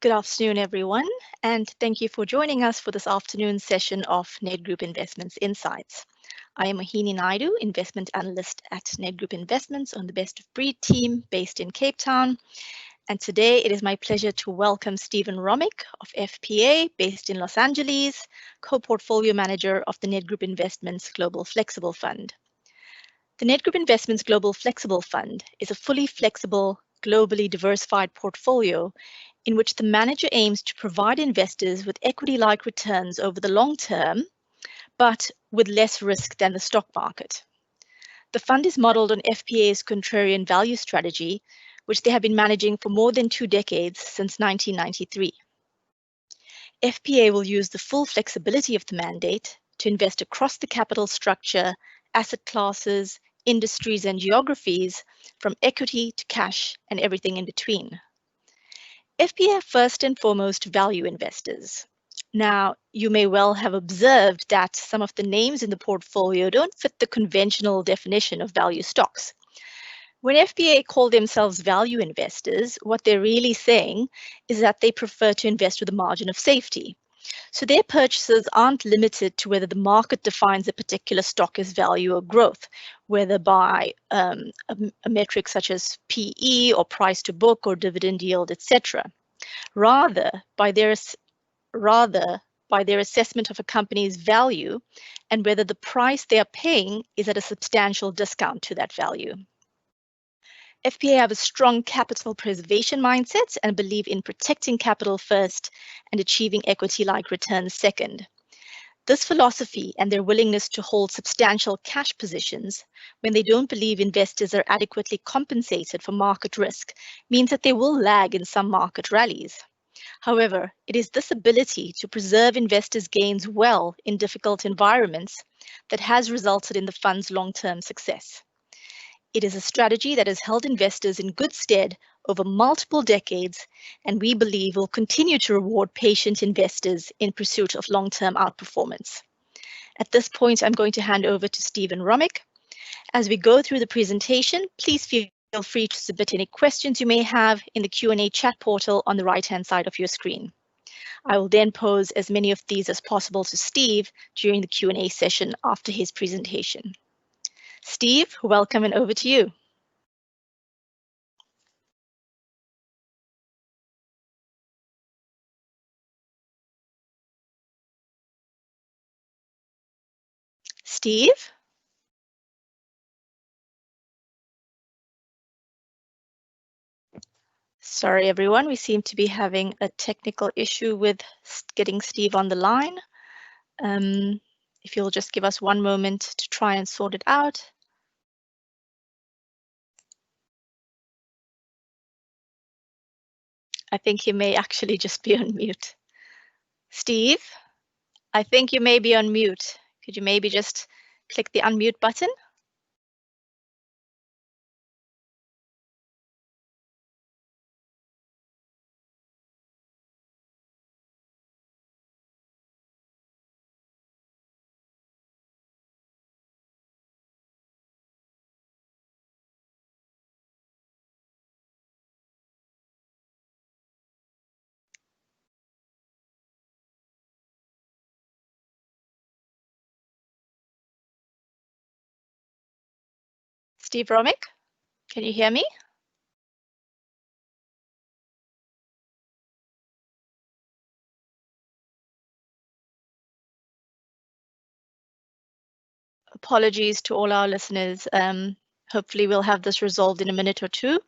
Good afternoon, everyone, and thank you for joining us for this afternoon session of Nedgroup Investments Insights. I am Mohini Naidu, investment analyst at Nedgroup Investments on the Best of Breed team based in Cape Town. And today it is my pleasure to welcome Stephen Romick of FPA based in Los Angeles, co-portfolio manager of the Nedgroup Investments Global Flexible Fund. The Nedgroup Investments Global Flexible Fund is a fully flexible, globally diversified portfolio in which the manager aims to provide investors with equity-like returns over the long term, but with less risk than the stock market. The fund is modeled on FPA's contrarian value strategy, which they have been managing for more than 2 decades since 1993. FPA will use the full flexibility of the mandate to invest across the capital structure, asset classes, industries, and geographies, from equity to cash and everything in between. FPA are first and foremost value investors. Now, you may well have observed that some of the names in the portfolio don't fit the conventional definition of value stocks. When FPA call themselves value investors, what they're really saying is that they prefer to invest with a margin of safety. So their purchases aren't limited to whether the market defines a particular stock as value or growth, whether by a metric such as PE or price to book or dividend yield, etc. Rather, by their assessment of a company's value and whether the price they are paying is at a substantial discount to that value. FPA have a strong capital preservation mindset and believe in protecting capital first and achieving equity-like returns second. This philosophy and their willingness to hold substantial cash positions when they don't believe investors are adequately compensated for market risk means that they will lag in some market rallies. However, it is this ability to preserve investors' gains well in difficult environments that has resulted in the fund's long-term success. It is a strategy that has held investors in good stead over multiple decades, and we believe will continue to reward patient investors in pursuit of long-term outperformance. At this point, I'm going to hand over to Stephen Romick. As we go through the presentation, please feel free to submit any questions you may have in the Q&A chat portal on the right-hand side of your screen. I will then pose as many of these as possible to Steve during the Q&A session after his presentation. Steve, welcome, and over to you. Steve? Sorry, everyone. We seem to be having a technical issue with getting Steve on the line. If you'll just give us one moment to try and sort it out. I think he may actually just be on mute. Steve, I think you may be on mute. Could you maybe just click the unmute button? Steve Romick, can you hear me? Apologies to all our listeners. Hopefully we'll have this resolved in a minute or two.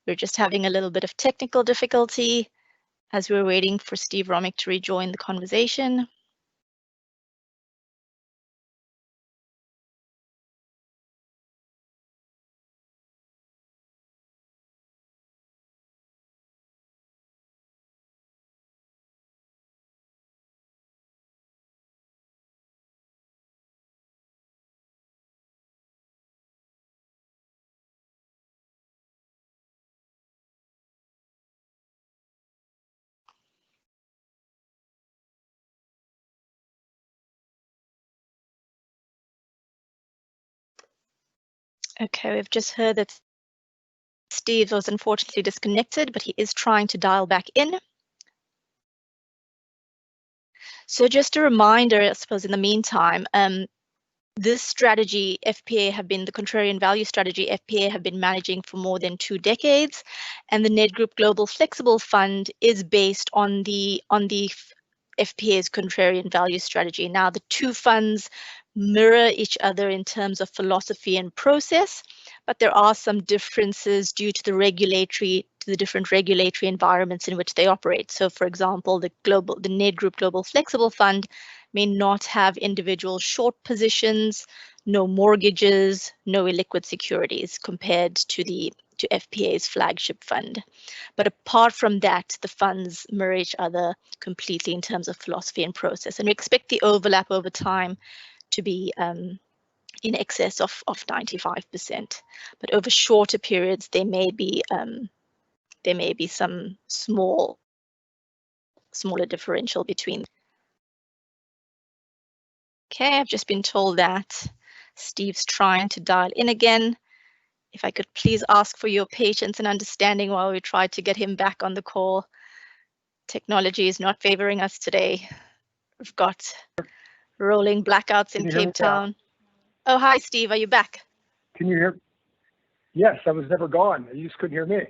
We're just having a little bit of technical difficulty as we're waiting for Steve Romick to rejoin the conversation. Okay, we've just heard that Steve was unfortunately disconnected, but he is trying to dial back in. So just a reminder, I suppose, in the meantime, this strategy, FPA, have been the contrarian value strategy, FPA have been managing for more than 2 decades, and the Nedgroup Global Flexible Fund is based on the FPA's contrarian value strategy. Now, the two funds mirror each other in terms of philosophy and process, but there are some differences due to the different regulatory environments in which they operate. So, for example, the Nedgroup Global Flexible Fund may not have individual short positions, no mortgages, no illiquid securities compared to FPA's flagship fund. But apart from that, the funds mirror each other completely in terms of philosophy and process. And we expect the overlap over time to be in excess of 95%. But over shorter periods, there may be some smaller differential between. Okay, I've just been told that Steve's trying to dial in again. If I could please ask for your patience and understanding while we try to get him back on the call. Technology is not favoring us today. We've got rolling blackouts in Cape Town. Oh, hi, Steve. Are you back? Can you hear? Yes, I was never gone. You just couldn't hear me.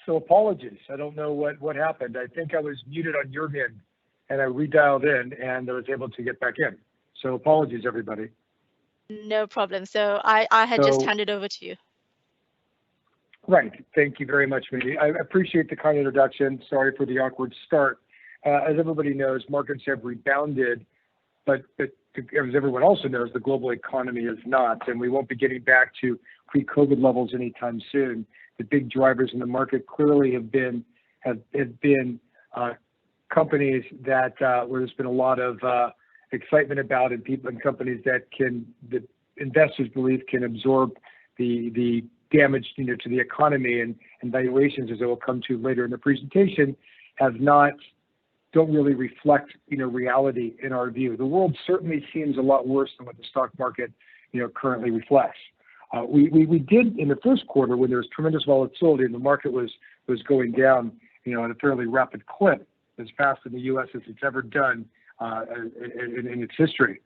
So apologies. I don't know what happened. I think I was muted on your end, and I redialed in, and I was able to get back in. So apologies, everybody. No problem. So I had just handed over to you. Right. Thank you very much, Mindy. I appreciate the kind introduction. Sorry for the awkward start. As everybody knows, markets have rebounded, but as everyone also knows, the global economy is not, and we won't be getting back to pre-COVID levels anytime soon. The big drivers in the market clearly have been companies that where there's been a lot of excitement about, and people and companies that the investors believe can absorb the damage, to the economy, and valuations, as I will come to later in the presentation, don't really reflect reality in our view. The world certainly seems a lot worse than what the stock market currently reflects. We did in the first quarter, when there was tremendous volatility and the market was going down at a fairly rapid clip, as fast in the U.S. as it's ever done in its history.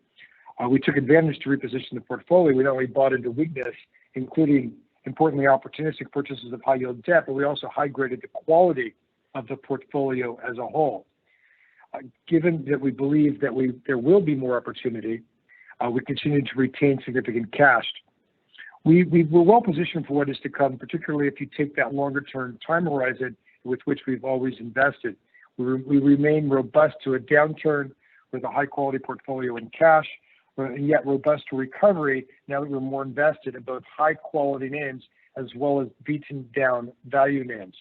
We took advantage to reposition the portfolio. We not only bought into weakness, including, importantly, opportunistic purchases of high yield debt, but we also high graded the quality of the portfolio as a whole. Given that we believe that there will be more opportunity, we continue to retain significant cash. We're well positioned for what is to come, particularly if you take that longer term time horizon with which we've always invested. We remain robust to a downturn with a high quality portfolio in cash, and yet robust to recovery now that we're more invested in both high quality names as well as beaten down value names.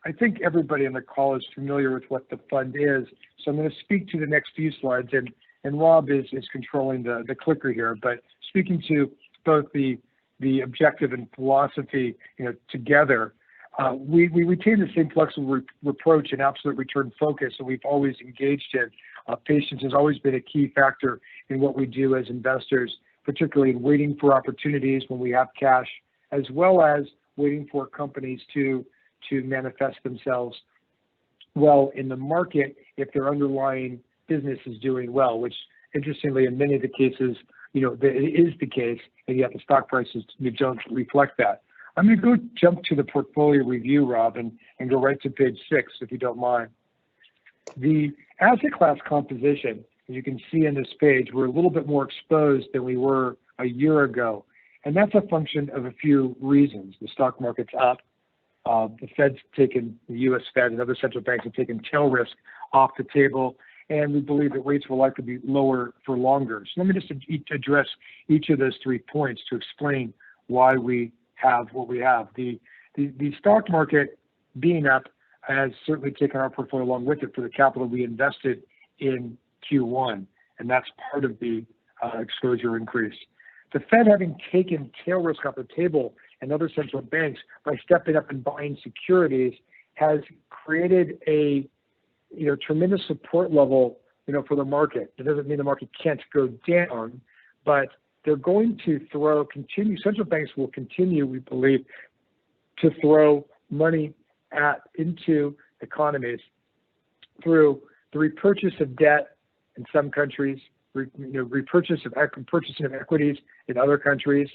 I think everybody on the call is familiar with what the fund is, so I'm going to speak to the next few slides, and Rob is controlling the clicker here, but speaking to both the objective and philosophy together, we retain the same flexible approach and absolute return focus that we've always engaged in. Patience has always been a key factor in what we do as investors, particularly in waiting for opportunities when we have cash, as well as waiting for companies to manifest themselves well in the market if their underlying business is doing well, which interestingly in many of the cases, it is the case, and yet the stock prices don't reflect that. I'm going to go jump to the portfolio review, Rob, and go right to page 6, if you don't mind. The asset class composition, as you can see on this page, we're a little bit more exposed than we were a year ago, and that's a function of a few reasons. The stock market's up. The U.S. Fed and other central banks have taken tail risk off the table, and we believe that rates will likely be lower for longer. So let me just address each of those 3 points to explain why we have what we have. The stock market being up has certainly taken our portfolio along with it for the capital we invested in Q1, and that's part of the exposure increase. The Fed having taken tail risk off the table and other central banks by stepping up and buying securities has created a tremendous support level for the market. It doesn't mean the market can't go down, but they're going to central banks will continue, we believe, to throw money into economies through the repurchase of debt in some countries, purchasing of equities in other countries,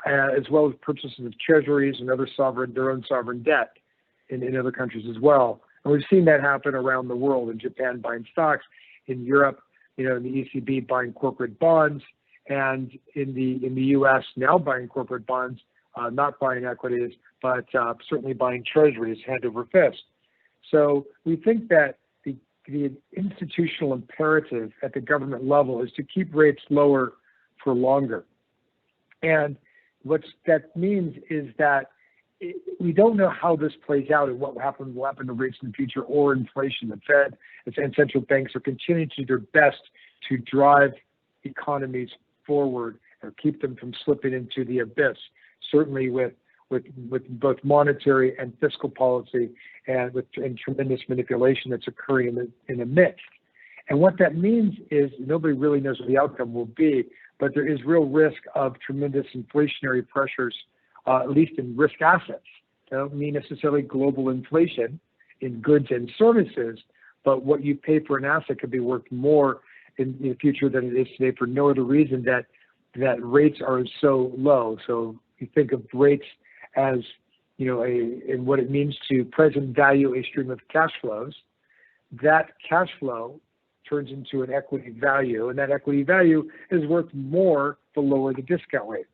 as well as purchases of treasuries and their own sovereign debt in other countries as well. And we've seen that happen around the world. In Japan, buying stocks; in Europe, in the ECB buying corporate bonds, and in the U.S. now buying corporate bonds, not buying equities, but certainly buying treasuries hand over fist. So we think that the institutional imperative at the government level is to keep rates lower for longer. And what that means is that we don't know how this plays out and what will happen to rates in the future or inflation. The Fed and central banks are continuing to do their best to drive economies forward or keep them from slipping into the abyss, certainly with both monetary and fiscal policy and tremendous manipulation that's occurring in the midst. And what that means is nobody really knows what the outcome will be, but there is real risk of tremendous inflationary pressures, at least in risk assets. I don't mean necessarily global inflation in goods and services, but what you pay for an asset could be worth more in the future than it is today for no other reason that rates are so low. So you think of rates as, and what it means to present value a stream of cash flows. That cash flow turns into an equity value, and that equity value is worth more the lower the discount rate.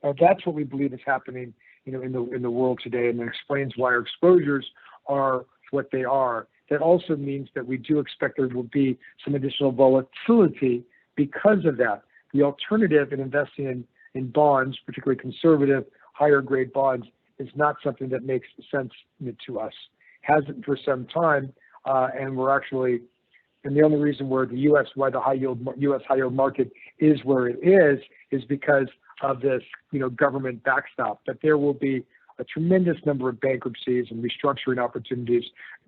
Now, that's what we believe is happening, in the world today, and it explains why our exposures are what they are. That also means that we do expect there will be some additional volatility because of that. The alternative in investing in bonds, particularly conservative, higher grade bonds, is not something that makes sense to us. Hasn't for some time, and the only reason why the U.S. high yield market is where it is because of this, government backstop. But there will be a tremendous number of bankruptcies and restructuring opportunities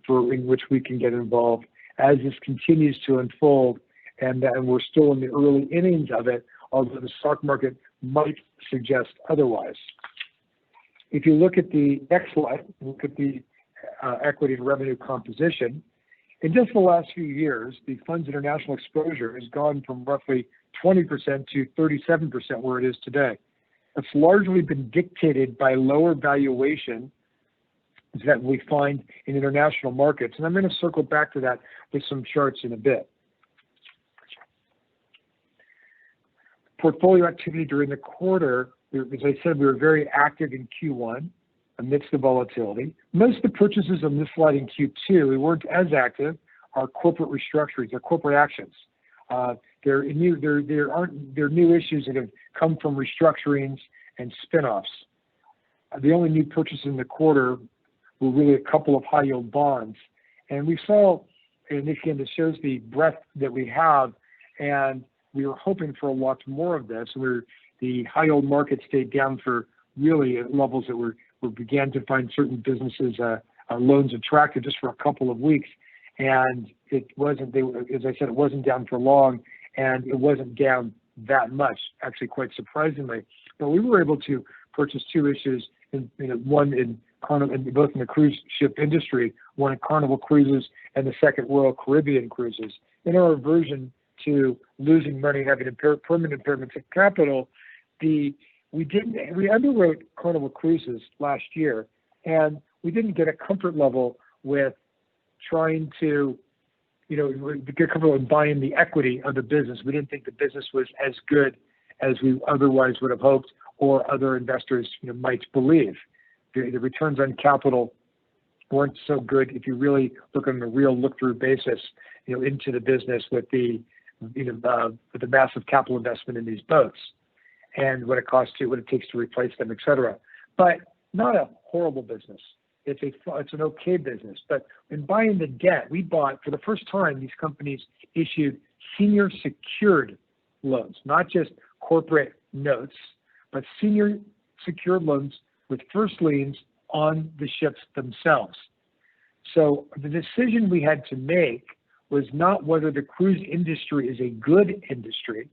in which we can get involved as this continues to unfold, and we're still in the early innings of it, although the stock market might suggest otherwise. If you look at the next slide, look at the equity and revenue composition. In just the last few years, the fund's international exposure has gone from roughly 20% to 37% where it is today. It's largely been dictated by lower valuation that we find in international markets. And I'm going to circle back to that with some charts in a bit. Portfolio activity during the quarter, as I said, we were very active in Q1 amidst the volatility. Most of the purchases on this slide in Q2, we weren't as active, are corporate restructurings, are corporate actions. There are new issues that have come from restructurings and spin-offs. The only new purchases in the quarter were really a couple of high yield bonds. And we saw, and again, this shows the breadth that we have, and we were hoping for a lot more of this. The high yield market stayed down for really at levels that we began to find certain businesses loans attractive just for a couple of weeks. And it wasn't, as I said, it wasn't down for long, and it wasn't down that much, actually quite surprisingly. But we were able to purchase two issues, both in the cruise ship industry, one in Carnival Cruises and the second Royal Caribbean Cruises. In our aversion to losing money, having permanent impairments of capital, we underwrote Carnival Cruises last year, and we didn't get a comfort level with trying to, get comfortable in buying the equity of the business. We didn't think the business was as good as we otherwise would have hoped or other investors might believe. The returns on capital weren't so good if you really look on a real look-through basis, into the business with the massive capital investment in these boats and what it takes to replace them, et cetera. But not a horrible business. It's an okay business. But in buying the debt, we bought, for the first time, these companies issued senior secured loans, not just corporate notes, but senior secured loans with first liens on the ships themselves. So the decision we had to make was not whether the cruise industry is a good industry,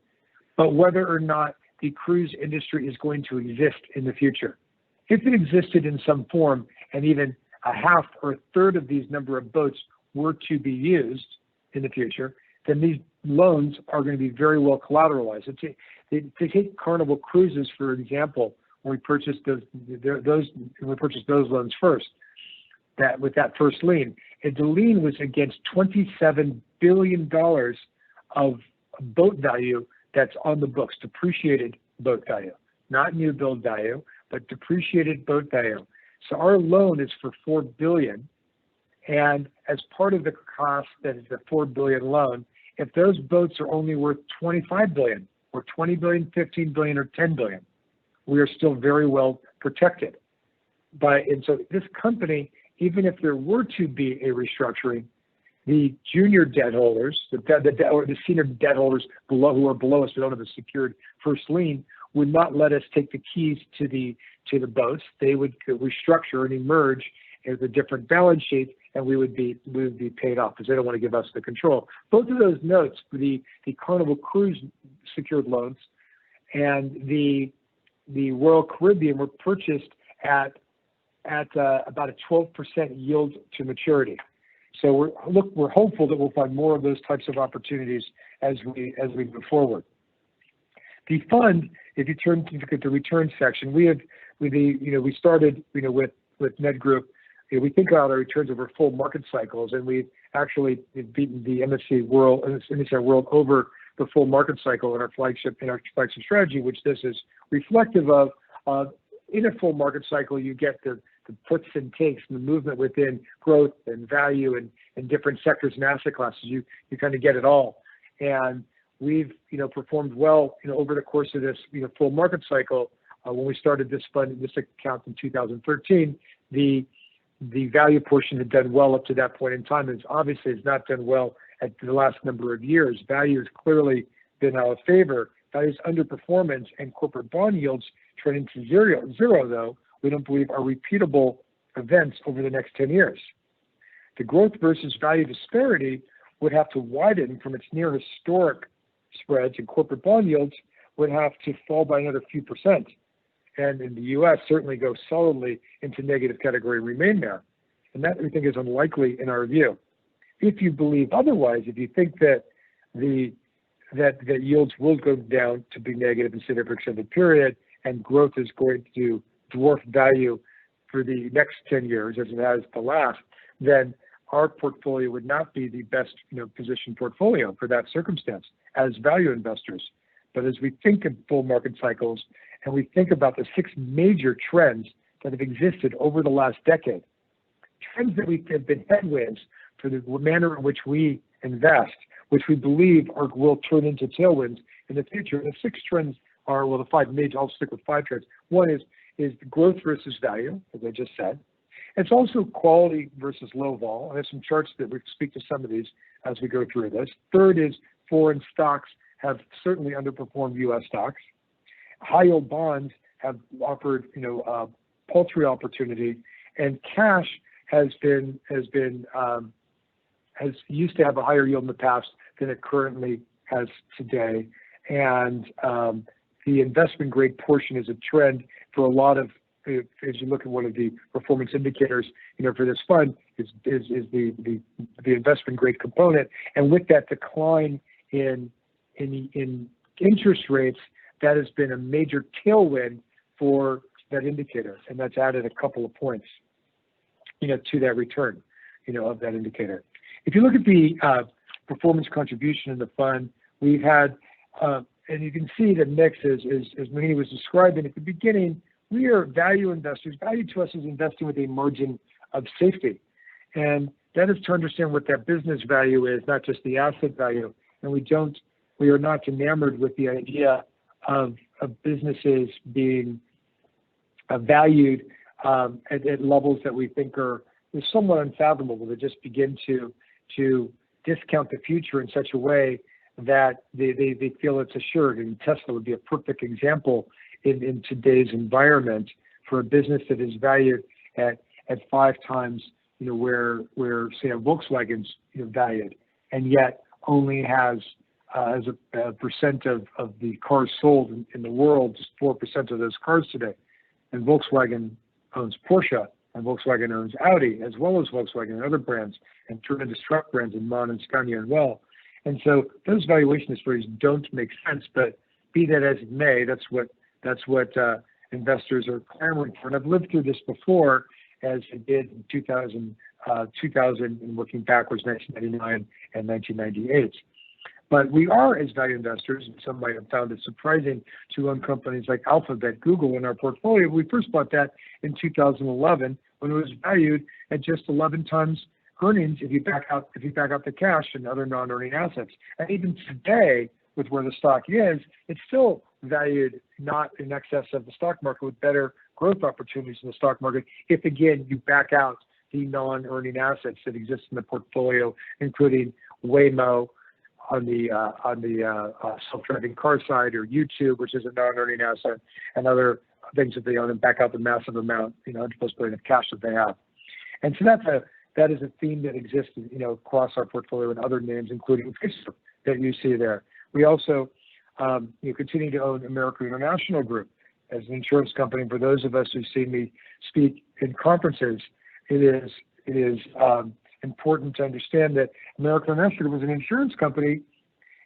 but whether or not the cruise industry is going to exist in the future. If it existed in some form, and even a half or a third of these number of boats were to be used, in the future, then these loans are going to be very well collateralized. They take Carnival Cruises, for example, when we purchased those loans first, with that first lien. And the lien was against $27 billion of boat value that's on the books, depreciated boat value, not new build value, but depreciated boat value. So our loan is for $4 billion, and as part of the cost, that is the $4 billion loan, if those boats are only worth $25 billion, or $20 billion, $15 billion, or $10 billion, we are still very well protected. And so this company, even if there were to be a restructuring, the junior debt holders, the senior debt holders who are below us, who don't have a secured first lien, would not let us take the keys to the boats. They would restructure and emerge as a different balance sheet, and we would be paid off because they don't want to give us the control. Both of those notes, the Carnival Cruise secured loans and the Royal Caribbean, were purchased at about a 12% yield to maturity. So we're hopeful that we'll find more of those types of opportunities as we move forward. The fund, if you turn to the return section, we started with Nedgroup. We think about our returns over full market cycles, and we've actually beaten the MSCI World over the full market cycle in our flagship strategy, which this is reflective of. In a full market cycle, you get the puts and takes and the movement within growth and value and different sectors and asset classes. You kind of get it all. And we've performed well over the course of this full market cycle. When we started this fund, this account in 2013, the value portion had done well up to that point in time. It's obviously has not done well at the last number of years. Value has clearly been out of favor. Value's underperformance and corporate bond yields trending to zero, though, we don't believe are repeatable events over the next 10 years. The growth versus value disparity would have to widen from its near historic spreads, and corporate bond yields would have to fall by another few percent. And in the U.S., certainly go solidly into negative category and remain there. And that we think is unlikely in our view. If you believe otherwise, if you think that that yields will go down to be negative instead of for extended period, and growth is going to dwarf value for the next 10 years as it has the last, then our portfolio would not be the best positioned portfolio for that circumstance as value investors. But as we think of full market cycles and we think about the 6 major trends that have existed over the last decade, trends that have been headwinds for the manner in which we invest, which we believe will turn into tailwinds in the future. The 6 trends are, well, the 5 major, I'll stick with 5 trends. One is growth versus value, as I just said. It's also quality versus low vol. I have some charts that we speak to some of these as we go through this. Third is foreign stocks have certainly underperformed U.S. stocks. High yield bonds have offered, paltry opportunity, and cash has used to have a higher yield in the past than it currently has today. And the investment grade portion is a trend for a lot of, as you look at one of the performance indicators, for this fund is the investment grade component. And with that decline in interest rates, that has been a major tailwind for that indicator, and that's added a couple of points, to that return, of that indicator. If you look at the performance contribution in the fund, we've had, and you can see the mix as Mahini was describing at the beginning. We are value investors. Value to us is investing with a margin of safety, and that is to understand what that business value is, not just the asset value. And we are not enamored with the idea of businesses being valued at levels that we think are somewhat unfathomable, to just begin to discount the future in such a way that they feel it's assured. And Tesla would be a perfect example in today's environment for a business that is valued at 5 times where say a Volkswagen's valued, and yet only has as a percent of the cars sold in the world, just 4% of those cars today. And Volkswagen owns Porsche, And Volkswagen owns Audi as well as Volkswagen and other brands and tremendous truck brands in MAN and Scania and well. And so those valuation histories don't make sense, but be that as it may, that's what investors are clamoring for. And I've lived through this before, as I did in 2000 and working backwards, 1999 and 1998. But we are, as value investors, and some might have found it surprising to own companies like Alphabet, Google in our portfolio. We first bought that in 2011 when it was valued at just 11 times earnings if you back out the cash and other non-earning assets. And even today, with where the stock is, it's still valued not in excess of the stock market, with better growth opportunities in the stock market if, again, you back out the non-earning assets that exist in the portfolio, including Waymo on the self-driving car side, or YouTube, which is a non-earning asset, and other things that they own, and back out the massive amount, $100+ billion of cash that they have. And so that is a theme that exists, across our portfolio and other names, including Facebook, that you see there. We also continue to own American International Group as an insurance company. For those of us who see me speak in conferences, it is important to understand that American International Group, as an insurance company,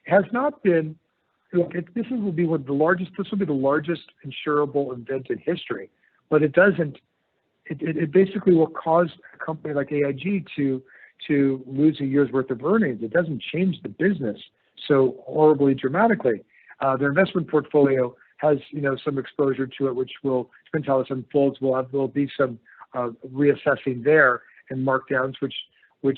has not been. This will be the largest insurable event in history, but it doesn't. It basically will cause a company like AIG to lose a year's worth of earnings. It doesn't change the business so horribly dramatically. Their investment portfolio has some exposure to it, which depends how this unfolds. There'll be some reassessing there and markdowns, which will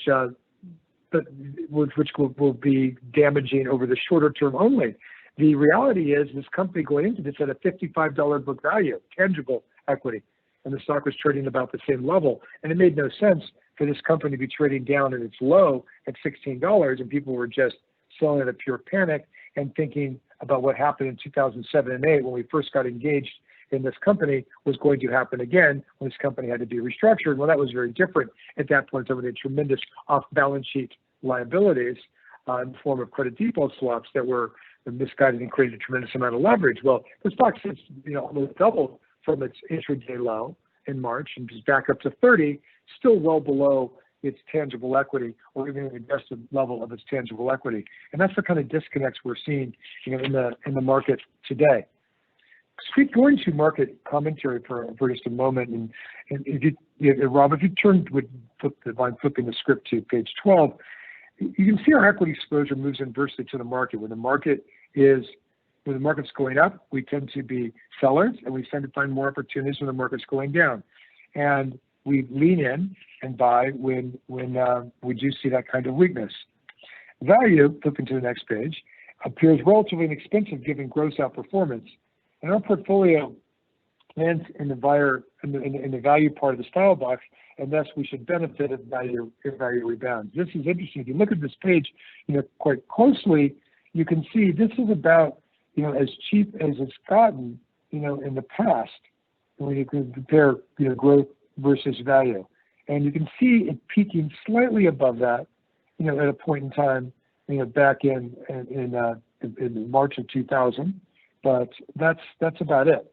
be damaging over the shorter term only. The reality is this company going into this at a $55 book value, tangible equity, and the stock was trading about the same level. And it made no sense for this company to be trading down at its low at $16, and people were just selling out of pure panic and thinking about what happened in 2007 and 2008 when we first got engaged in this company was going to happen again when this company had to be restructured. Well, that was very different at that point. Some of the tremendous off-balance sheet liabilities in the form of credit default swaps that were misguided and created a tremendous amount of leverage. Well, the stock since almost doubled from its intraday low in March and is back up to 30, still well below its tangible equity, or even the adjusted level of its tangible equity. And that's the kind of disconnects we're seeing in the market today. Going to market commentary for just a moment, and Rob, if you turn flipping the script to page 12, you can see our equity exposure moves inversely to the market. When the market's going up, we tend to be sellers, and we tend to find more opportunities when the market's going down. And we lean in and buy when we do see that kind of weakness. Value, flipping to the next page, appears relatively inexpensive given gross outperformance. And our portfolio lands in the value part of the style box, and thus we should benefit if value rebounds. This is interesting. If you look at this page, quite closely, you can see this is about as cheap as it's gotten, in the past when you can compare growth versus value, and you can see it peaking slightly above that, at a point in time, back in March of 2000. But that's about it,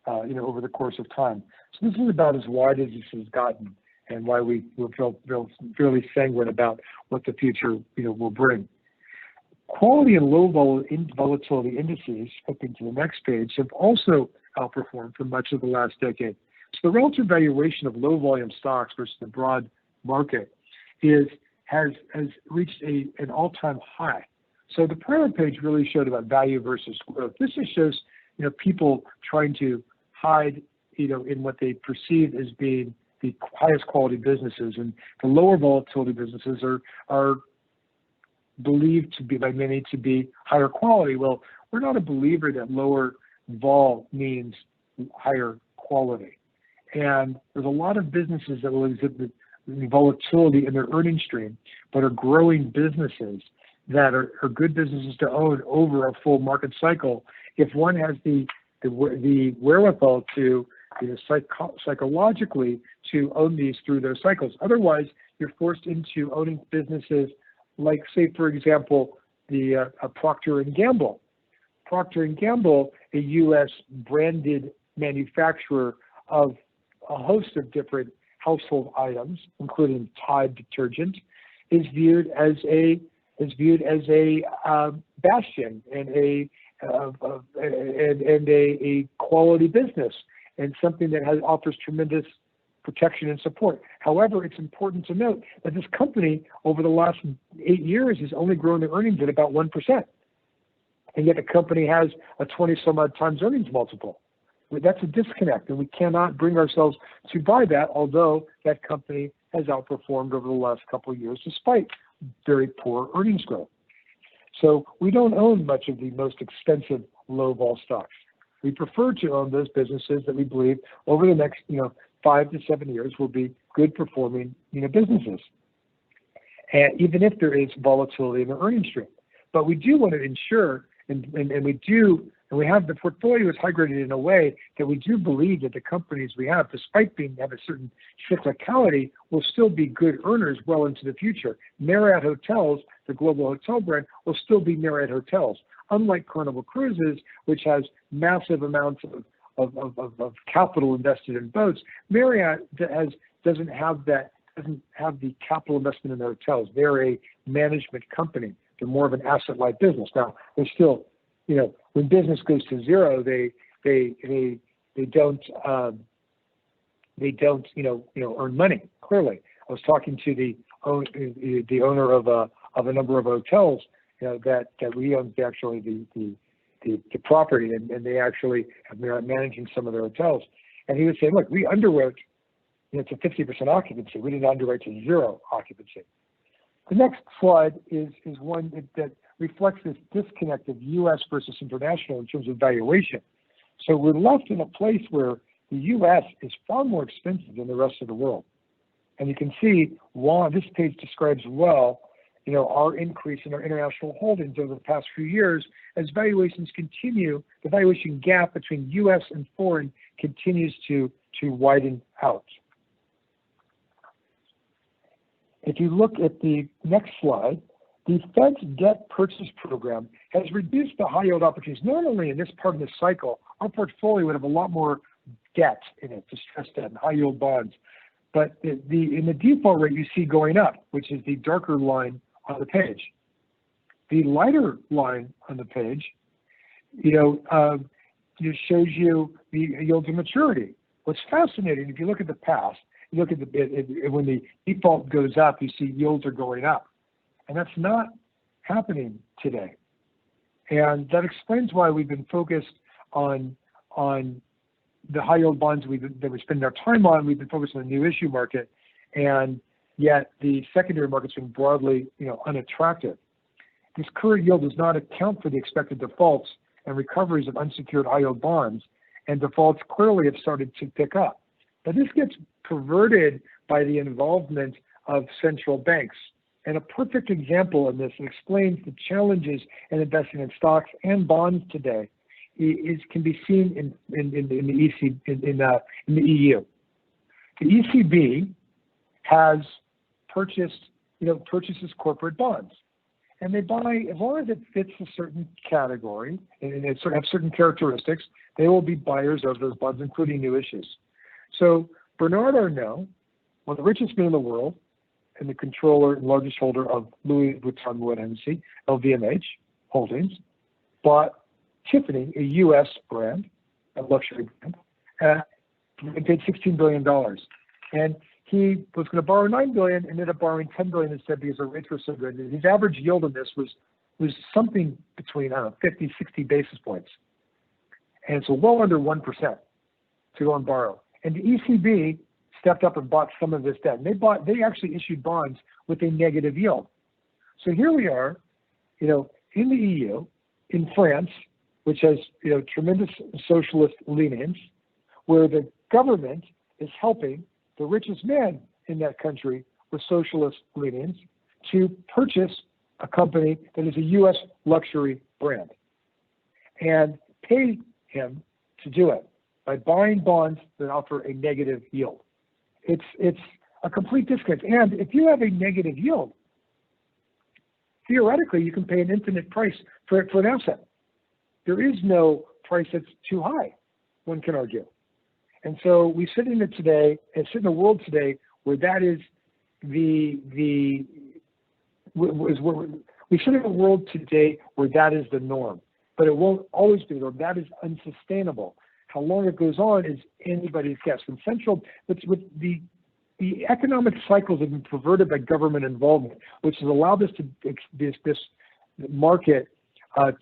over the course of time. So this is about as wide as this has gotten, and why we feel fairly sanguine about what the future will bring. Quality and low volatility indices, flipping to the next page, have also outperformed for much of the last decade. So the relative valuation of low volume stocks versus the broad market has reached an all-time high. So the prior page really showed about value versus growth. This just shows, people trying to hide, in what they perceive as being the highest quality businesses, and the lower volatility businesses are believed to be by many to be higher quality. Well, we're not a believer that lower vol means higher quality. And there's a lot of businesses that will exhibit volatility in their earnings stream, but are growing businesses that are good businesses to own over a full market cycle if one has the wherewithal to psychologically to own these through those cycles. Otherwise, you're forced into owning businesses like, say, for example, the Procter & Gamble. Procter & Gamble, a U.S. branded manufacturer of a host of different household items, including Tide detergent, is viewed as a bastion and a quality business, and something that offers tremendous protection and support. However, it's important to note that this company over the last 8 years has only grown their earnings at about 1%. And yet the company has a 20 some odd times earnings multiple. That's a disconnect, and we cannot bring ourselves to buy that, although that company has outperformed over the last couple of years despite very poor earnings growth. So we don't own much of the most expensive low-vol stocks. We prefer to own those businesses that we believe over the next 5 to 7 years will be good performing businesses, and even if there is volatility in the earnings stream. But we do want to ensure, and we have the portfolio is high graded in a way that we do believe that the companies we have, despite have a certain cyclicality, will still be good earners well into the future. Marriott Hotels, the global hotel brand, will still be Marriott Hotels. Unlike Carnival Cruises, which has massive amounts of capital invested in boats, Marriott doesn't have the capital investment in their hotels. They're a management company. They're more of an asset-light business. Now, they're still, when business goes to zero, they don't earn money. Clearly, I was talking to the owner of a number of hotels that we own, actually the property, and they actually have been managing some of their hotels. And he was saying, look, we underwrote to 50% occupancy. We didn't underwrite to zero occupancy. The next slide is one that reflects this disconnect of U.S. versus international in terms of valuation. So we're left in a place where the U.S. is far more expensive than the rest of the world. And you can see why this page describes well, our increase in our international holdings over the past few years as valuations continue, the valuation gap between U.S. and foreign continues to widen out. If you look at the next slide, the Fed's debt purchase program has reduced the high yield opportunities. Normally in this part of the cycle, our portfolio would have a lot more debt in it, distressed debt and high yield bonds. But in the default rate you see going up, which is the darker line on the page. The lighter line on the page, it shows you the yield to maturity. What's fascinating, if you look at the past, you look at when the default goes up, you see yields are going up. And that's not happening today. And that explains why we've been focused on the high yield bonds that we spend our time on. We've been focused on the new issue market, and yet the secondary market's been broadly unattractive. This current yield does not account for the expected defaults and recoveries of unsecured high yield bonds, and defaults clearly have started to pick up. But this gets perverted by the involvement of central banks. And a perfect example of this explains the challenges in investing in stocks and bonds today can be seen in the EU. The ECB has purchases corporate bonds, and they buy, as long as it fits a certain category and it sort of have certain characteristics, they will be buyers of those bonds, including new issues. So Bernard Arnault, one of the richest men in the world, and the controller and largest holder of Louis Vuitton Moet Hennessy, LVMH holdings, bought Tiffany, a U.S. brand, a luxury brand, and paid $16 billion. And he was going to borrow $9 billion, ended up borrowing $10 billion instead because the rates were so good. And his average yield on this was something between 50, 60 basis points. And so well under 1% to go and borrow. And the ECB stepped up and bought some of this debt. And they actually issued bonds with a negative yield. So here we are, in the EU, in France, which has tremendous socialist leanings, where the government is helping the richest man in that country with socialist leanings to purchase a company that is a U.S. luxury brand and pay him to do it by buying bonds that offer a negative yield. It's a complete disconnect. And if you have a negative yield, theoretically, you can pay an infinite price for an asset. There is no price that's too high, one can argue. And so we sit in a world today where that is we sit in a world today where that is the norm, but it won't always be the norm. That is unsustainable. How long it goes on is anybody's guess. With the economic cycles have been perverted by government involvement, which has allowed this market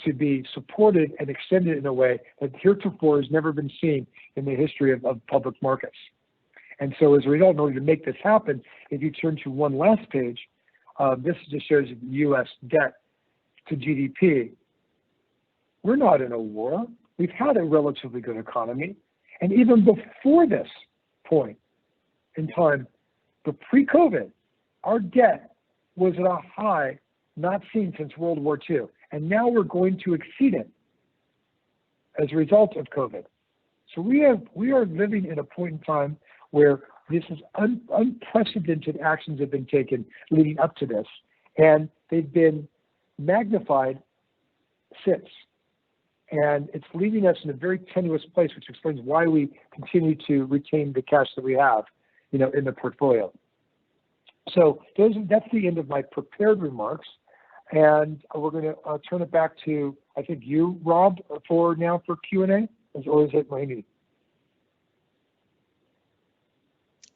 to be supported and extended in a way that heretofore has never been seen in the history of public markets. And so as a result, in order to make this happen, if you turn to one last page, this just shows U.S. debt to GDP. We're not in a war. We've had a relatively good economy. And even before this point in time, but pre-COVID, our debt was at a high not seen since World War II. And now we're going to exceed it as a result of COVID. So we are living in a point in time where this is unprecedented actions have been taken leading up to this, and they've been magnified since. And it's leaving us in a very tenuous place, which explains why we continue to retain the cash that we have, in the portfolio. So that's the end of my prepared remarks. And we're going to turn it back to, I think, you, Rob, for Q&A, or is it Mohini?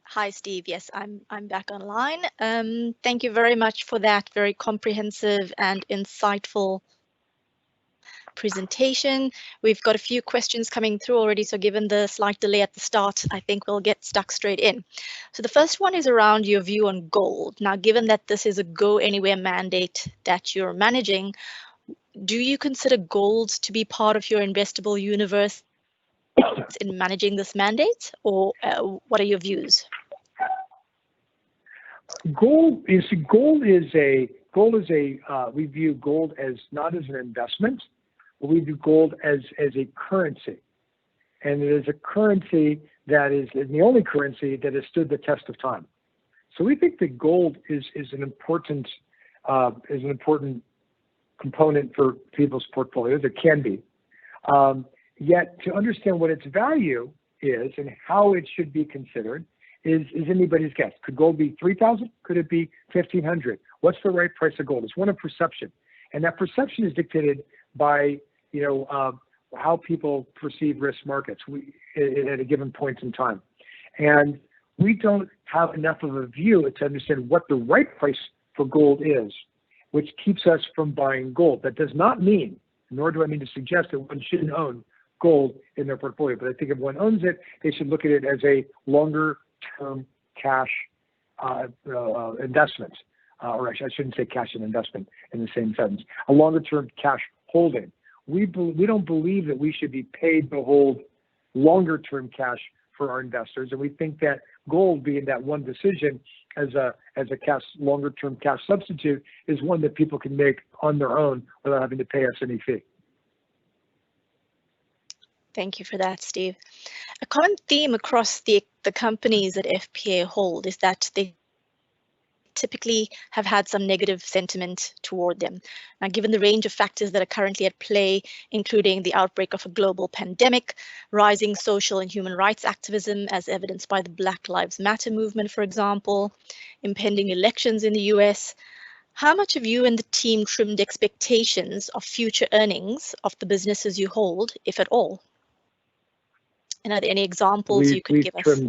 Hi, Steve. Yes, I'm back online. Thank you very much for that very comprehensive and insightful presentation. We've got a few questions coming through already, so given the slight delay at the start, I think we'll get stuck straight in. So the first one is around your view on gold. Now, given that this is a go anywhere mandate that you're managing, do you consider gold to be part of your investable universe in managing this mandate, or what are your views? We view gold as not as an investment, but we view gold as a currency. And it is a currency that is the only currency that has stood the test of time. So we think that gold is an important component for people's portfolios. It can be. Yet to understand what its value is and how it should be considered is anybody's guess. Could gold be 3,000? Could it be 1,500? What's the right price of gold? It's one of perception, and that perception is dictated by how people perceive risk markets at a given point in time. And we don't have enough of a view to understand what the right price for gold is, which keeps us from buying gold. That does not mean, nor do I mean to suggest, that one shouldn't own gold in their portfolio. But I think if one owns it, they should look at it as a longer-term cash investment, or I shouldn't say cash and investment in the same sentence, a longer-term cash holding. We don't believe that we should be paid to hold longer-term cash for our investors, and we think that gold, being that one decision as a longer-term cash substitute, is one that people can make on their own without having to pay us any fee. Thank you for that, Steve. A common theme across the companies that FPA hold is that they typically have had some negative sentiment toward them. Now, given the range of factors that are currently at play, including the outbreak of a global pandemic, rising social and human rights activism as evidenced by the Black Lives Matter movement, for example, impending elections in the US, how much have you and the team trimmed expectations of future earnings of the businesses you hold, if at all? And are there any examples you could give us?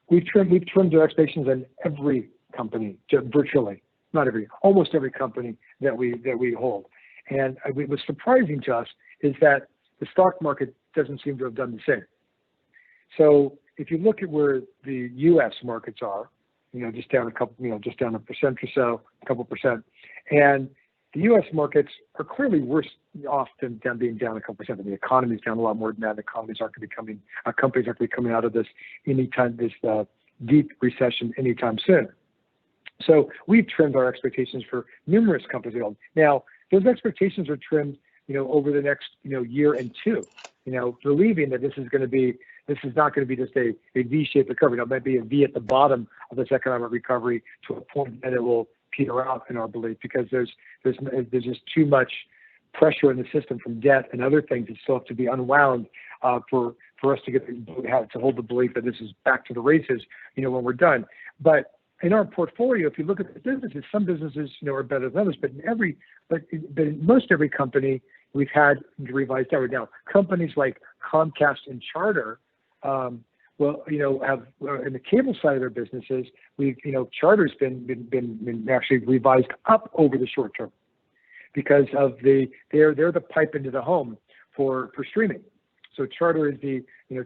We've trimmed our expectations on every company, virtually, not every, almost every company that we hold. And what was surprising to us is that the stock market doesn't seem to have done the same. So if you look at where the U.S. markets are, just down a couple, just down 1% or so, a couple percent, and the U.S. markets are clearly worse off than being down a couple percent. And the economy is down a lot more than that. The economies aren't going to be coming. Companies aren't going to be coming out of this deep recession anytime soon. So we've trimmed our expectations for numerous companies. Now those expectations are trimmed, over the next year and two. Believing that this is not going to be just a V-shaped recovery. It might be a V at the bottom of this economic recovery to a point that it will peter out, in our belief, because there's just too much pressure in the system from debt and other things that still have to be unwound for us to get to hold the belief that this is back to the races, when we're done. But in our portfolio, if you look at the businesses, some businesses, are better than others, but in most every company we've had revised downward. Now, companies like Comcast and Charter, have in the cable side of their businesses, Charter's been actually revised up over the short term because of they're the pipe into the home for streaming. So Charter is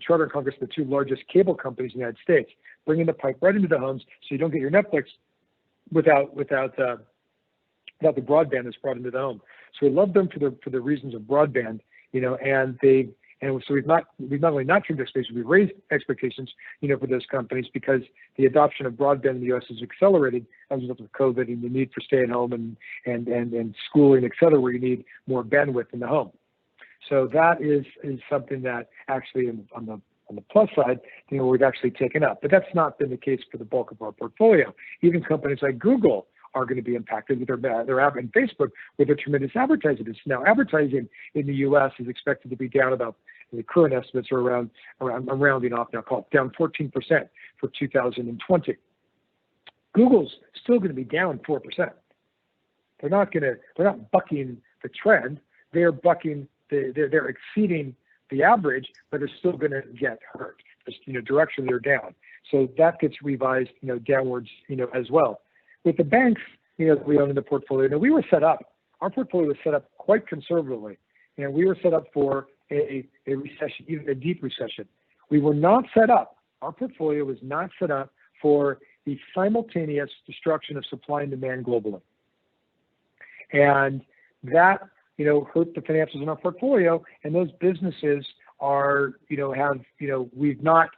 Charter and Comcast are the two largest cable companies in the United States, bringing the pipe right into the homes, so you don't get your Netflix without the broadband that's brought into the home. So we love them for the reasons of broadband, and so we've not only not trimmed expectations, we've raised expectations, for those companies because the adoption of broadband in the U.S. has accelerated as a result of COVID and the need for stay at home and schooling, et cetera, where you need more bandwidth in the home. So that is something that actually on the plus side, we've actually taken up. But that's not been the case for the bulk of our portfolio. Even companies like Google are going to be impacted with their app, and Facebook with their tremendous advertising business. Now, advertising in the U.S. is expected to be down about, the current estimates are around, I'm rounding off now, call it down 14% for 2020. Google's still going to be down 4%. They're not bucking the trend. They're bucking they're exceeding the average, but they're still going to get hurt. Just, direction they're down. So that gets revised, downwards, as well. With the banks, that we own in the portfolio, we were set up. Our portfolio was set up quite conservatively, and we were set up for a recession, even a deep recession. We were not set up. Our portfolio was not set up for the simultaneous destruction of supply and demand globally, and that hurt the financials in our portfolio. And those businesses are, we've not.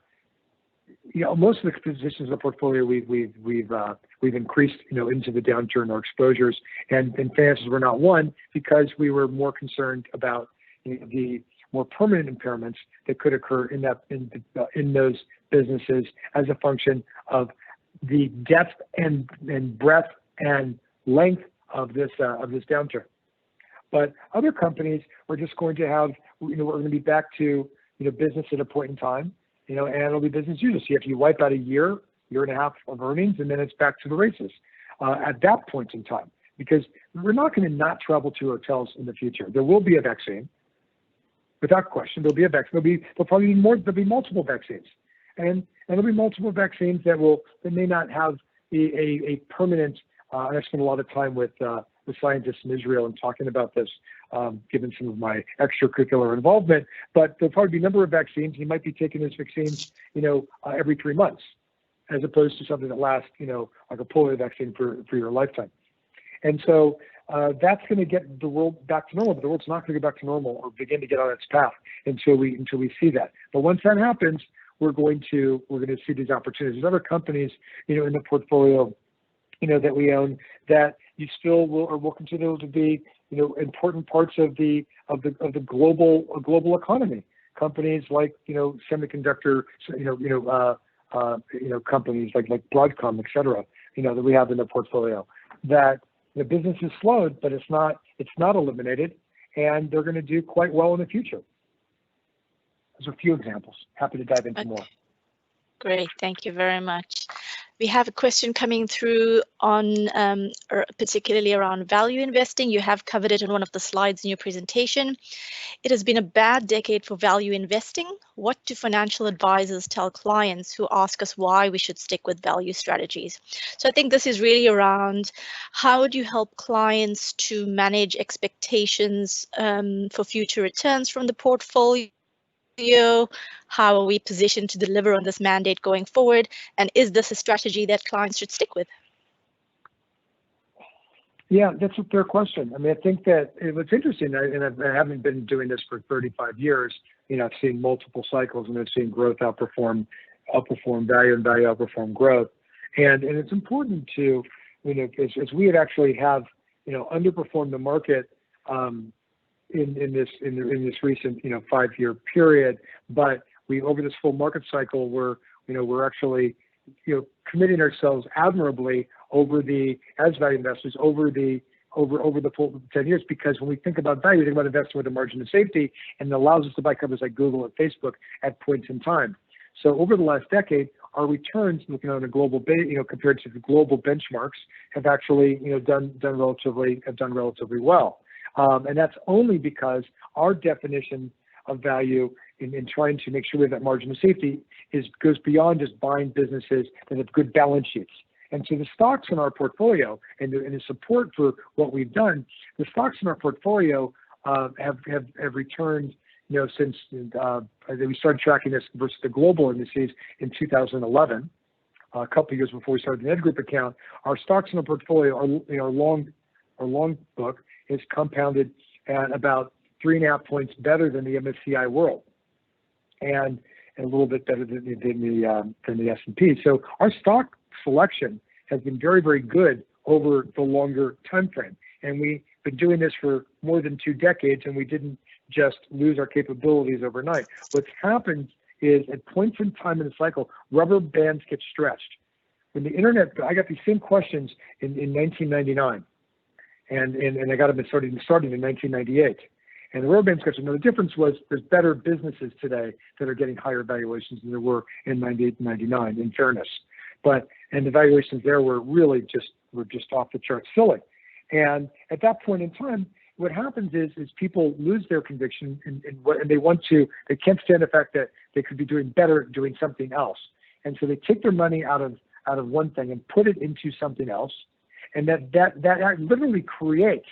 Most of the positions in the portfolio we've increased, into the downturn, our exposures, and finances were not one because we were more concerned about the more permanent impairments that could occur in those businesses as a function of the depth and breadth and length of this downturn. But other companies are just going to have, we're going to be back to business at a point in time. And it'll be business as usual. So if you wipe out a year and a half of earnings, and then it's back to the races at that point in time, because we're not going to not travel to hotels in the future. There will be a vaccine, without question. There'll be a vaccine. There'll probably be more. There'll be multiple vaccines, and there'll be multiple vaccines that may not have a permanent. And I spent a lot of time with scientists in Israel and talking about this, given some of my extracurricular involvement. But there'll probably be a number of vaccines. You might be taking those vaccines, every 3 months, as opposed to something that lasts, like a polio vaccine for your lifetime. And so that's going to get the world back to normal. But the world's not going to go back to normal or begin to get on its path until we see that. But once that happens, we're going to see these opportunities. There's other companies, in the portfolio, that we own that you still will continue to be, important parts of the global economy. Companies like, semiconductor, companies like Broadcom, et cetera, that we have in the portfolio. That the business is slowed, but it's not eliminated, and they're going to do quite well in the future. Those are a few examples. Happy to dive into more. Great, thank you very much. We have a question coming through on particularly around value investing. You have covered it in one of the slides in your presentation. It has been a bad decade for value investing. What do financial advisors tell clients who ask us why we should stick with value strategies? So I think this is really around how do you help clients to manage expectations for future returns from the portfolio? How are we positioned to deliver on this mandate going forward? And is this a strategy that clients should stick with? Yeah, that's a fair question. I mean, I think that what's interesting, and I haven't been doing this for 35 years, I've seen multiple cycles, and I've seen growth outperform value, and value outperform growth. And it's important to, as we have underperformed the market in this recent 5-year period, but over this full market cycle we're actually committing ourselves admirably as value investors over the over the full 10 years, because when we think about value, we think about investing with a margin of safety, and it allows us to buy companies like Google and Facebook at points in time. So over the last decade, our returns, looking on a global base, compared to the global benchmarks, have actually, done relatively well. And that's only because our definition of value in trying to make sure we have that margin of safety goes beyond just buying businesses that have good balance sheets. And so the stocks in our portfolio and the support for what we've done, the stocks in our portfolio have returned, since we started tracking this versus the global indices in 2011, a couple of years before we started the Nedgroup account. Our stocks in our portfolio, our long book, is compounded at about 3.5 points better than the MSCI World, and a little bit better than the S&P. So our stock selection has been very, very good over the longer time frame, and we've been doing this for more than 2 decades, and we didn't just lose our capabilities overnight. What's happened is at points in time in the cycle, rubber bands get stretched. When the internet, I got these same questions in 1999, and I got them starting in 1998. And the rubber band stretched. And the difference was there's better businesses today that are getting higher valuations than there were in 98 and 99, in fairness. And the valuations there were really just off the charts silly. And at that point in time, what happens is people lose their conviction and they can't stand the fact that they could be doing better doing something else. And so they take their money out of one thing and put it into something else. And that literally creates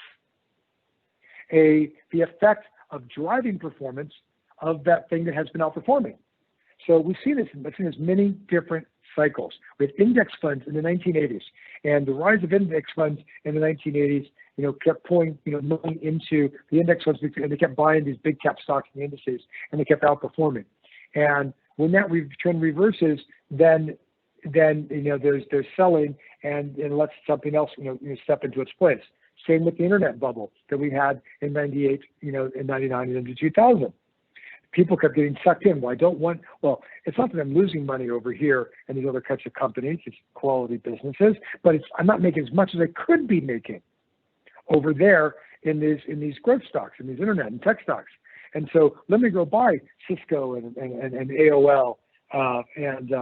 the effect of driving performance of that thing that has been outperforming. So we've seen this many different cycles with index funds in the 1980s, and the rise of index funds in the 1980s, kept pouring, money into the index funds, and they kept buying these big cap stocks and indices, and they kept outperforming. And when that trend reverses, then there's selling and lets something else, step into its place. Same with the internet bubble that we had in 98, in 99 and into 2000. People kept getting sucked in. It's not that I'm losing money over here and these other kinds of companies, it's quality businesses, but I'm not making as much as I could be making over there in these growth stocks, in these internet and tech stocks. And so let me go buy Cisco and AOL and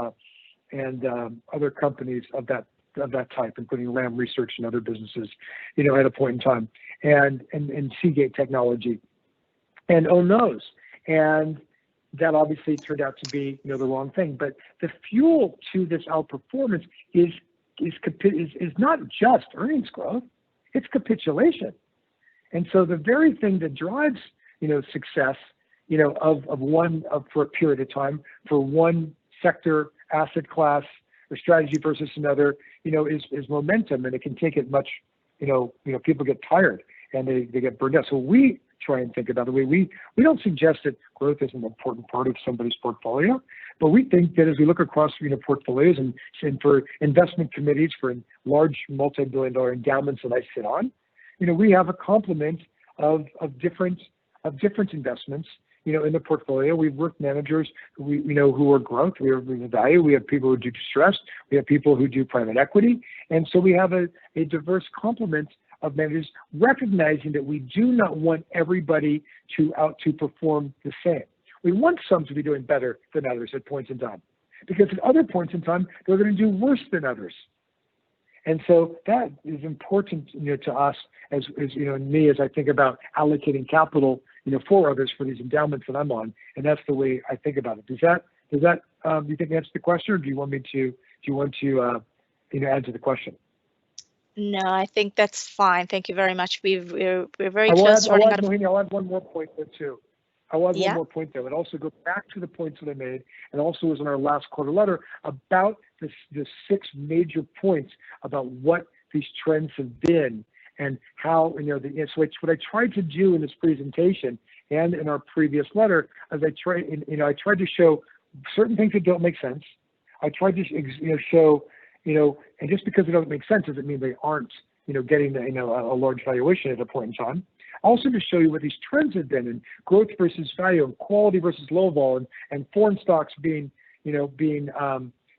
other companies of that type, including Lam Research and other businesses, at a point in time, and Seagate Technology, and Ono's. And that obviously turned out to be, the wrong thing. But the fuel to this outperformance is not just earnings growth; it's capitulation. And so the very thing that drives, success, for a period of time for one sector, asset class, or strategy versus another, is momentum, and it can take it much. People get tired and they get burned out. So we try and think about the way we don't suggest that growth is an important part of somebody's portfolio, but we think that as we look across portfolios and for investment committees for large multi-billion-dollar endowments that I sit on, we have a complement of different investments in the portfolio. We've worked managers who are growth, we have value, we have people who do distressed, we have people who do private equity, and so we have a diverse complement of managers, recognizing that we do not want everybody to perform the same. We want some to be doing better than others at points in time, because at other points in time, they're going to do worse than others. And so that is important, to us as me, as I think about allocating capital, for others, for these endowments that I'm on, and that's the way I think about it. Does that you think answer the question, or do you want to add to the question? No, I think that's fine. Thank you very much. We're very close to running out of. I'll add one more point there too. One more point there. It also goes back to the points that I made, and also was in our last quarter letter about the 6 major points about what these trends have been and how so it's what I tried to do in this presentation and in our previous letter, as I tried to show certain things that don't make sense. I tried to show and just because it doesn't make sense doesn't mean they aren't getting a large valuation at a point in time. Also to show you what these trends have been in growth versus value, and quality versus low vol, and foreign stocks having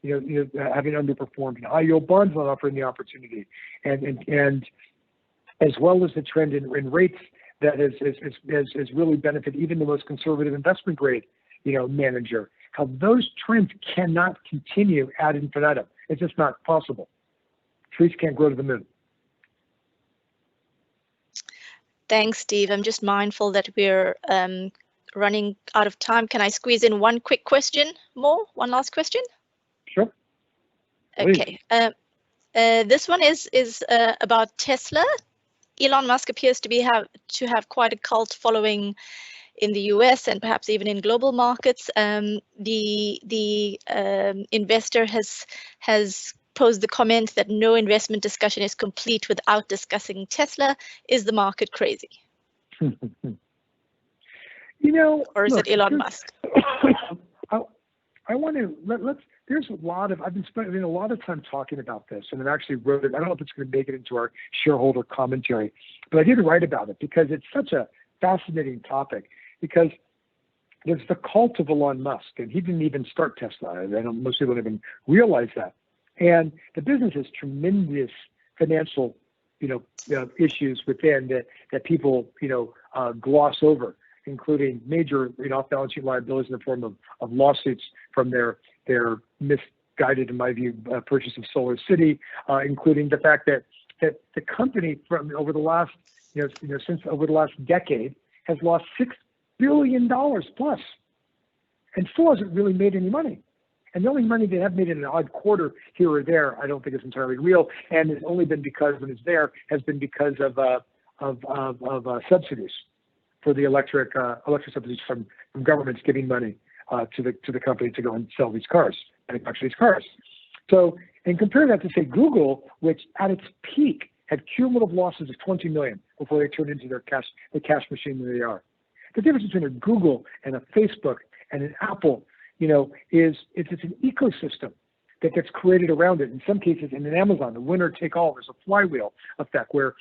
underperformed, and high yield bonds not offering the opportunity, and as well as the trend in rates that has really benefited even the most conservative investment grade, manager. How those trends cannot continue ad infinitum. It's just not possible. Trees can't grow to the moon. Thanks, Steve. I'm just mindful that we're running out of time. Can I squeeze in one quick question more? One last question? Sure. Okay. This one is about Tesla. Elon Musk appears to have quite a cult following in the US and perhaps even in global markets. The investor has posed the comment that no investment discussion is complete without discussing Tesla. Is the market crazy? Or is it Elon Musk? I want to there's a lot of, I've been spending a lot of time talking about this, and I've actually wrote it. I don't know if it's going to make it into our shareholder commentary, but I did write about it because it's such a fascinating topic. Because there's the cult of Elon Musk, and he didn't even start Tesla. Most people don't even realize that. And the business has tremendous financial, issues within that people, gloss over, including major, off-balance sheet liabilities in the form of lawsuits from their misguided, in my view, purchase of Solar City, including the fact that the company from over the last, since over the last decade has lost $6 billion plus, and still hasn't really made any money. And the only money they have made in an odd quarter here or there, I don't think is entirely real, and it's only been because when it's there has been because of subsidies for the electric subsidies from governments giving money to the company to go and sell these cars, manufacture these cars. So, and compare that to say Google, which at its peak had cumulative losses of 20 million before they turned into the cash machine that they are. The difference between a Google and a Facebook and an Apple, is it's an ecosystem that gets created around it. In some cases, in an Amazon, the winner take all. There's a flywheel effect where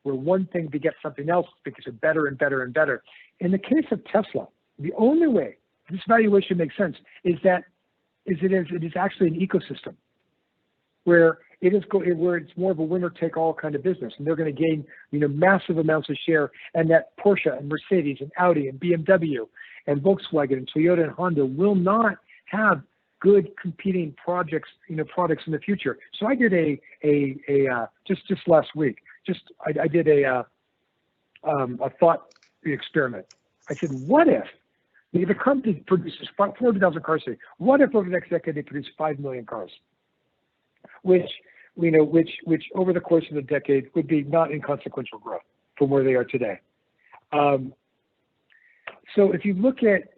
one thing begets something else because it's better and better and better. In the case of Tesla, the only way this valuation makes sense is that it is actually an ecosystem where it's more of a winner take all kind of business, and they're going to gain massive amounts of share, and that Porsche and Mercedes and Audi and BMW and Volkswagen and Toyota and Honda will not have good competing products in the future. So I did just last week. I did a thought experiment. I said, what if the company produces 400,000 cars today? What if over the next decade they produce 5 million cars? Which over the course of the decade would be not inconsequential growth from where they are today. So if you look at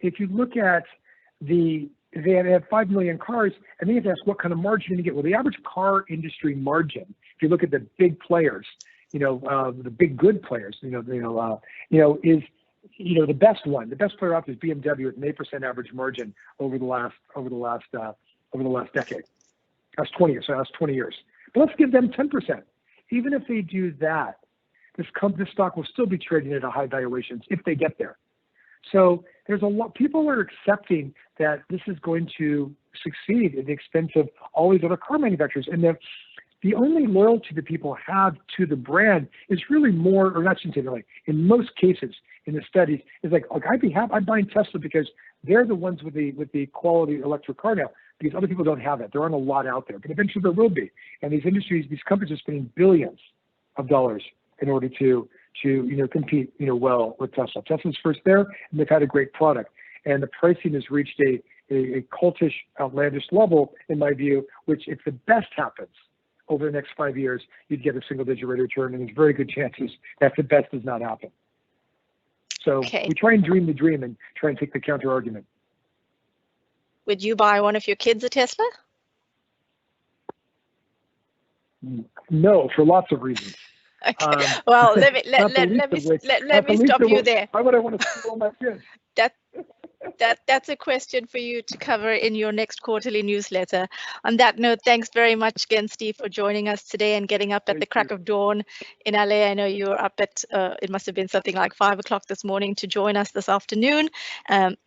they have 5 million cars, and then you have to ask what kind of margin you get. Well, the average car industry margin, if you look at the big players, the big good players, is the best one. The best player out is BMW with an 8% average margin over the last decade. That's 20 years. So that's 20 years. But let's give them 10%. Even if they do that, this stock will still be trading at a high valuations if they get there. So there's a lot. People are accepting that this is going to succeed at the expense of all these other car manufacturers, and the only loyalty that people have to the brand is really more, or not really. In most cases, in the studies, is like I'd be happy. I'm buying Tesla because they're the ones with the quality electric car now. Because other people don't have it. There aren't a lot out there, but eventually there will be. And these companies are spending billions of dollars in order to compete well with Tesla. Tesla's first there, and they've had a great product. And the pricing has reached a cultish, outlandish level, in my view, which if the best happens over the next 5 years, you'd get a single-digit rate of return, and there's very good chances that the best does not happen. So we try and dream the dream and try and take the counter argument. Would you buy one of your kids a Tesla? No, for lots of reasons. Okay. Well, let me stop you there. Why would I want to spoil my kids? That's a question for you to cover in your next quarterly newsletter. On that note, thanks very much again, Steve, for joining us today and getting up at the crack of dawn in LA. I know you were up at, it must have been something like 5 o'clock this morning to join us this afternoon.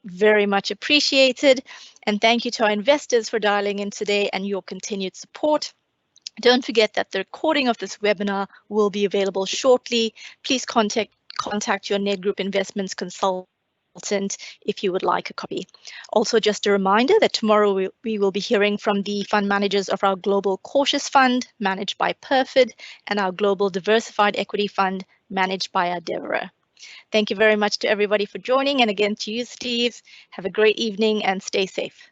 Very much appreciated. And thank you to our investors for dialing in today and your continued support. Don't forget that the recording of this webinar will be available shortly. Please contact your Nedgroup Investments consultant if you would like a copy. Also, just a reminder that tomorrow we will be hearing from the fund managers of our Global Cautious Fund, managed by Perfid, and our Global Diversified Equity Fund, managed by Adevra. Thank you very much to everybody for joining, and again to you, Steve. Have a great evening and stay safe.